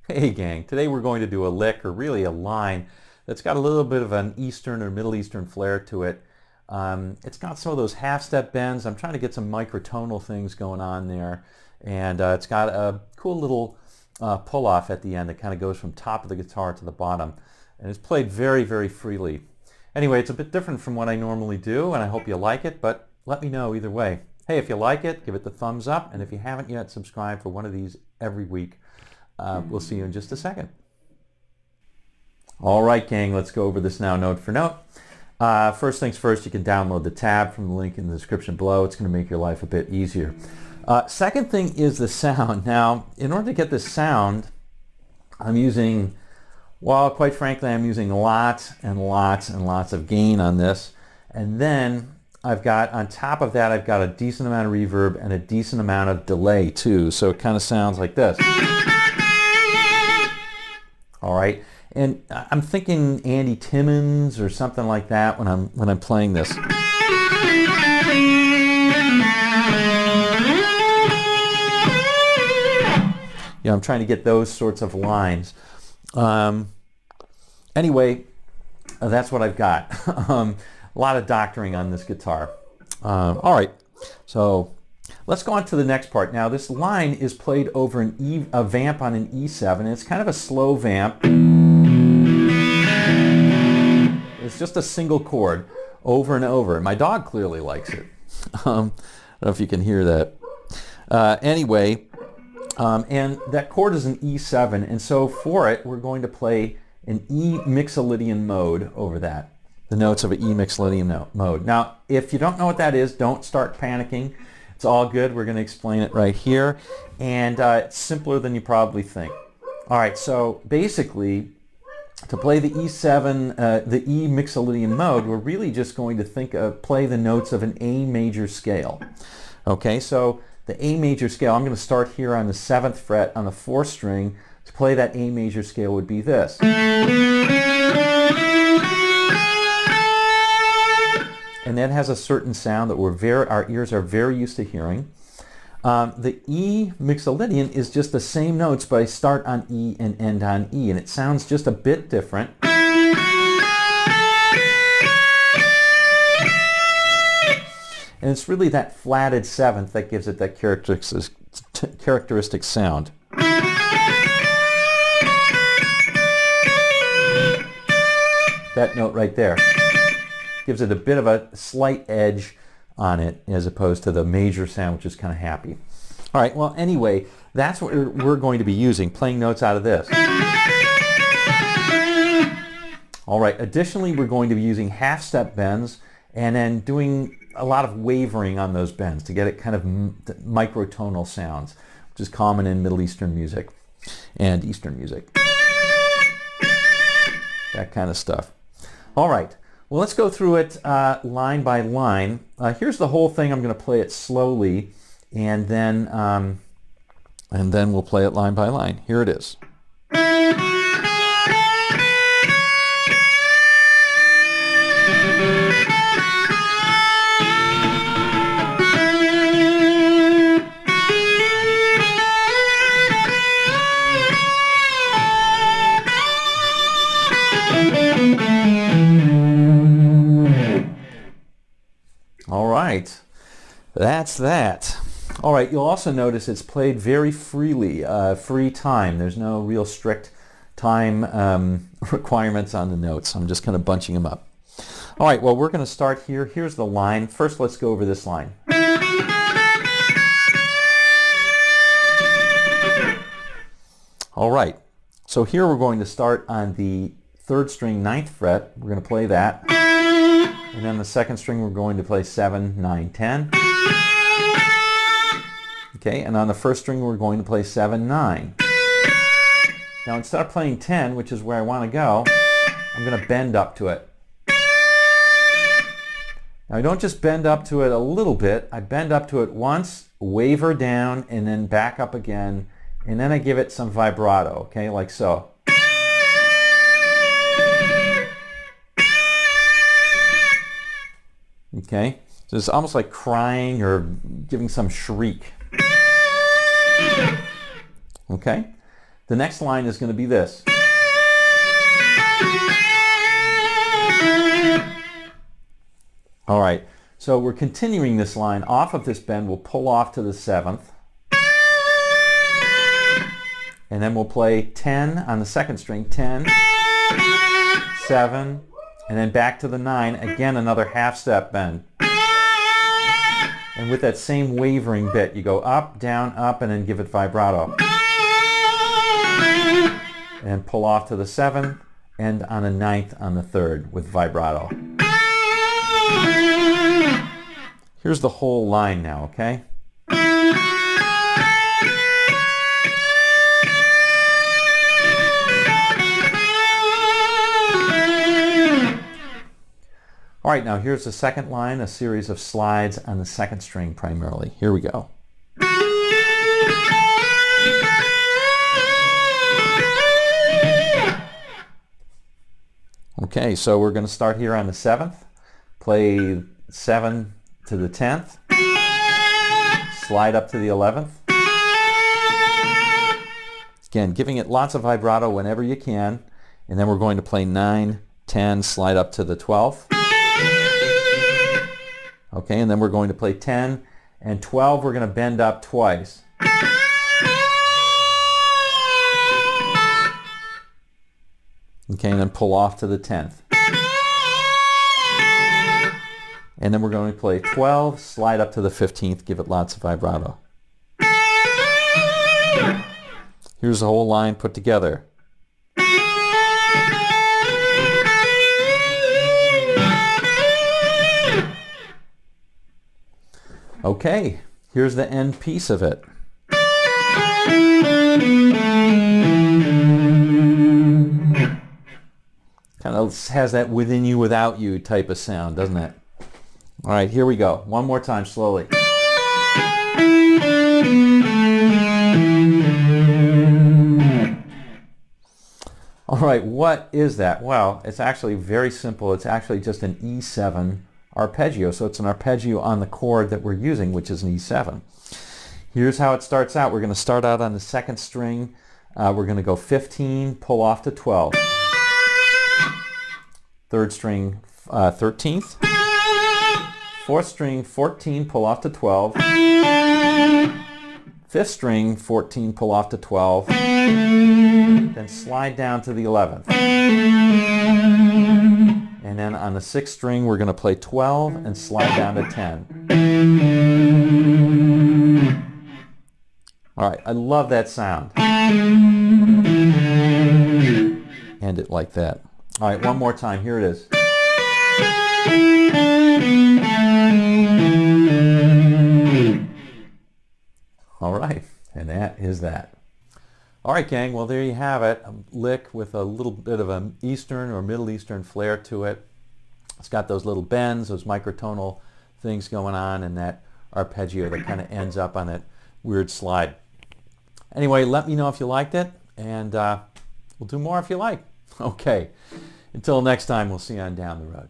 Hey gang, today we're going to do a lick, or really a line, that's got a little bit of an Eastern or Middle Eastern flair to it. It's got some of those half-step bends. I'm trying to get some microtonal things going on there. And it's got a cool little pull-off at the end that kind of goes from top of the guitar to the bottom. And it's played very, very freely. Anyway, it's a bit different from what I normally do, and I hope you like it, but let me know either way. Hey, if you like it, give it the thumbs up, and if you haven't yet, subscribe for one of these every week. We'll see you in just a second. All right, gang, let's go over this now note for note. First things first, you can download the tab from the link in the description below. It's going to make your life a bit easier. Second thing is the sound. Now, in order to get this sound, I'm using, well, quite frankly, I'm using lots and lots and lots of gain on this. And then I've got, on top of that, I've got a decent amount of reverb and a decent amount of delay too. So it kind of sounds like this. All right, and I'm thinking Andy Timmons or something like that when I'm playing this. You know, I'm trying to get those sorts of lines. Anyway, that's what I've got. A lot of doctoring on this guitar. All right, so let's go on to the next part. Now, this line is played over a vamp on an E7. And it's kind of a slow vamp. It's just a single chord over and over. And my dog clearly likes it. I don't know if you can hear that. Anyway, and that chord is an E7. And so for it, we're going to play an E Mixolydian mode over that. The notes of an E Mixolydian mode. Now, if you don't know what that is, don't start panicking. It's all good. We're going to explain it right here. And it's simpler than you probably think. All right, so basically, to play the E7, the E Mixolydian mode, we're really just going to play the notes of an A major scale. Okay, so the A major scale, I'm going to start here on the 7th fret on the 4th string. To play that A major scale would be this. And that has a certain sound that our ears are very used to hearing. The E Mixolydian is just the same notes, but I start on E and end on E, and it sounds just a bit different. And it's really that flatted 7th that gives it that characteristic sound. That note right there gives it a bit of a slight edge on it as opposed to the major sound, which is kind of happy. All right, well, anyway, that's what we're going to be using, playing notes out of this. All right, additionally, we're going to be using half-step bends and then doing a lot of wavering on those bends to get it kind of microtonal sounds, which is common in Middle Eastern music and Eastern music. That kind of stuff. All right. Well, let's go through it line by line. Here's the whole thing. I'm going to play it slowly, and then we'll play it line by line. Here it is. All right, that's that. All right, you'll also notice it's played very freely, free time. There's no real strict time requirements on the notes. I'm just kind of bunching them up. All right, well, we're going to start here. Here's the line. First, let's go over this line. All right, so here we're going to start on the 3rd string, 9th fret. We're going to play that. And then the 2nd string, we're going to play 7, 9, 10. Okay, and on the 1st string, we're going to play 7, 9. Now, instead of playing 10, which is where I want to go, I'm going to bend up to it. Now, I don't just bend up to it a little bit. I bend up to it once, waver down, and then back up again. And then I give it some vibrato, okay, like so. Okay, so it's almost like crying or giving some shriek. Okay, The next line is going to be this. All right, so we're continuing this line off of this bend. We'll pull off to the 7th. And then we'll play 10 on the 2nd string, 10, 7, and then back to the 9, again another half step bend. And with that same wavering bit, you go up, and then give it vibrato. And pull off to the 7th, and on the 9th on the 3rd with vibrato. Here's the whole line now, okay? All right, now here's the second line, a series of slides on the 2nd string primarily. Here we go. Okay, so we're going to start here on the 7th, play 7 to the 10th, slide up to the 11th. Again, giving it lots of vibrato whenever you can, and then we're going to play 9, 10, slide up to the 12th. Okay, and then we're going to play 10 and 12. We're going to bend up twice. Okay, and then pull off to the 10th. And then we're going to play 12, slide up to the 15th, give it lots of vibrato. Here's the whole line put together. Okay, here's the end piece of it. Kind of has that within you, without you type of sound, doesn't it? All right, here we go. One more time, slowly. All right, what is that? Well, it's actually very simple. It's actually just an E7 arpeggio. So it's an arpeggio on the chord that we're using, which is an E7. Here's how it starts out. We're going to start out on the 2nd string. We're going to go 15, pull off to 12. 3rd string, 13th. 4th string, 14, pull off to 12. 5th string, 14, pull off to 12. Then slide down to the 11th. And then on the 6th string, we're going to play 12 and slide down to 10. All right, I love that sound. End it like that. All right, one more time. Here it is. All right, and that is that. All right, gang, well, there you have it. A lick with a little bit of an Eastern or Middle Eastern flair to it. It's got those little bends, those microtonal things going on, and that arpeggio that kind of ends up on that weird slide. Anyway, let me know if you liked it, and we'll do more if you like. Okay, until next time, we'll see you on down the road.